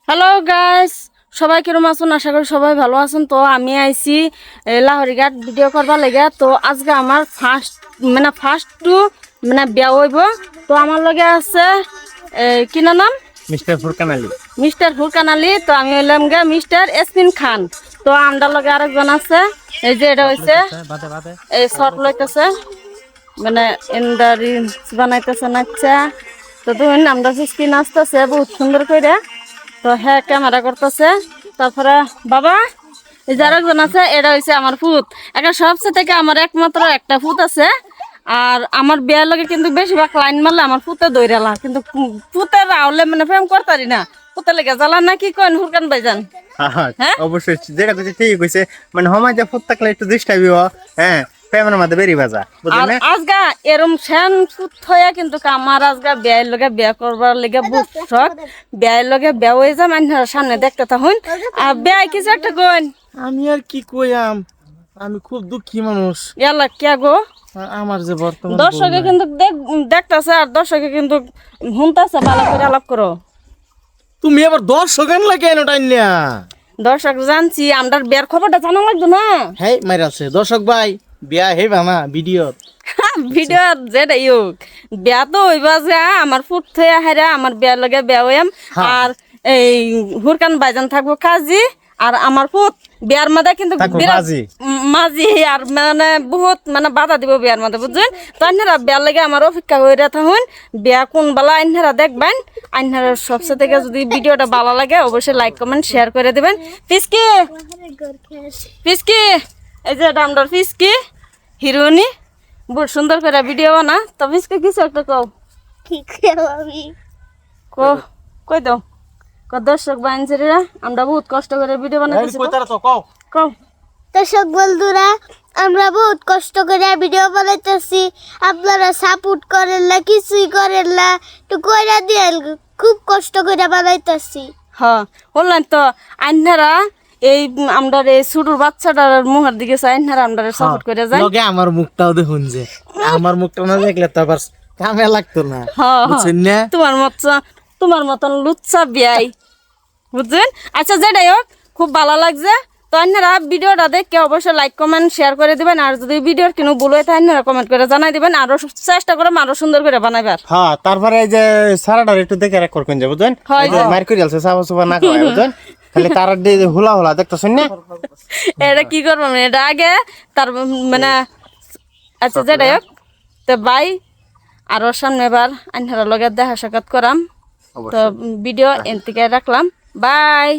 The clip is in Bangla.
হ্যালো গাইস, সবাই কিরম আছেন? আশা করি সবাই ভালো আছেন। তো আমি আইছি লাহরিঘাট ভিডিও করবার লাগে। তো আজকে আমার ফার্স্ট টু বিয়া হইব। তো আমার লগে আছে কি নাম মিস্টার ফুরকান আলী। মিস্টার ফুরকান আলী। তো আমি হইলাম গে মিস্টার এসমিন খান। তো আমার লগে আরেকজন আছে, এই যে এটা হইছে এই শর্ট লইতেছে, এন্ডারি বানাইতেছে নাচা। তো তুমি আমরা স্ক্রিন আসতেছে বহুত সুন্দর করে। তো হ্যাঁ ক্যামেরা করতেছে। তারপরে বাবা এই যে আরেকজন আছে, এটা হইছে আমার ফুত। একটা সবচেয়ে থেকে আমার একমাত্র একটা ফুত আছে। আর আমার বিয়ের লগে কিন্তু বেশিরভাগ লাইন মারলে আমার ফুতে দৌড়ালা, কিন্তু ফুতের রাহলে প্রেম করতারি না। ফুতে লেগে জ্বালা না, কি করেন হুরকান ভাইজান? হ্যাঁ অবশ্যই যেটা কইছে ঠিক কইছে, সমাজে ফুট থাকলে একটু ডিস্টার্ব হইব। হ্যাঁ, প্রেমের মধ্যে বেরি বাজা বুঝলেন না? আজগা এরম শ্যান ফুট হইয়া কিন্তু আমার আজগা বিয়ের লগে বিয়া করবার লেগে বুক শখ। বিয়ের লগে বিয়া হয়ে যা মানুষের সামনে দেখতে থাকুন। আর বিয়া কিছু একটা কইন। আমি আর কি কইয়াম, আমি খুব দুঃখী মানুষ। ইয়ালা কে গো? আমার যে বর্তমান দর্শকে কিন্তু দেখতেছে, আর দর্শকে কিন্তু শুনতেছে। ভালো করে আলাপ করো। তুমি আবার দর্শক আনলা কেন টাইনলা? দর্শক জানছি, আমার বিয়ার খবরটা জানা লাগতো না। হ্যাঁ মাইরাছে দর্শক ভাই, বিয়া হেবা না ভিডিও। ভিডিও যেটাই হোক, বিয়া তো হইবা যে আমার ফুট থেকে হারা আমার বিয়ার লগে বিয়া হইম। আর এই হুরকান ভাইজান থাকবো কাজী, আর আমার ফুট বিয়ার মাঝে কিন্তু মাঝি। আর বহুত বাধা দিব বিয়ার মাঝে, বুঝছেন? তো আইনারা বিয়ার লাগে আমার অপেক্ষা করে থাকুন। বিয়া কোন বেলা আইনারা দেখবেন। আইনারা সবচেয়ে থেকে যদি ভিডিওটা ভালো লাগে অবশ্যই লাইক কমেন্ট শেয়ার করে দেবেন। ফিসকি ফিসকি, এই যে এটা আমার ফিসকি হিরোইনি, বহুত সুন্দর করে ভিডিও বানা। তো ফিসকি কিছু একটা কও। কই দাও দর্শক বান্ধবীরা, আমরা বহুত কষ্ট করে ভিডিও বানাইতেছি। কও দর্শক বন্ধুরা, আমরা বহুত কষ্ট করে ভিডিও বানাইতেছি, আপনারা সাপোর্ট করেন না, কিছুই করেন না, একটু কইরা দিয়েন। খুব কষ্ট করে বানাইতেছি। হ্যাঁ বললেন তো। আইনারা এই আমরা এই ছোটর বাচ্চাটার মুখের দিকে চাই, আইনারা আমরা সাপোর্ট করে যায়। লগে আমার মুখটাও দেখুন, যে আমার মুখটা না দেখলে তো আবার কামে লাগতো না, বুঝছেন না? তোমার মতন লুচ্চা বিয়াই, বুঝছেন? আচ্ছা যেটাই হোক, খুব ভালো লাগছে। তো আপনারা ভিডিওটা দেখে অবশ্যই লাইক কমেন্ট শেয়ার করে দিবেন। আর যদি ভিডিওর কোনো ভুল হয়ে থাকে আপনারা কমেন্ট করে জানাই দিবেন। আরো চেষ্টা করব আরো সুন্দর করে বানাইবার। হ্যাঁ, তারপরে এই যে সারাটার একটু দেখে রাখ করবেন যে, বুঝছেন? এই যে মার করে আলছে সাবা সুবা না কয়, বুঝছেন? খালি তার দিয়ে হুলা হুলা দেখতেছেন না? এটা কি করব এটা আগে তার আচ্ছা যেটাই হোক, তো বাই। আরো সামনেবার আইনারা লগে দেখা সাক্ষাৎ করাম। তো ভিডিও এন থেকে রাখলাম। বাই।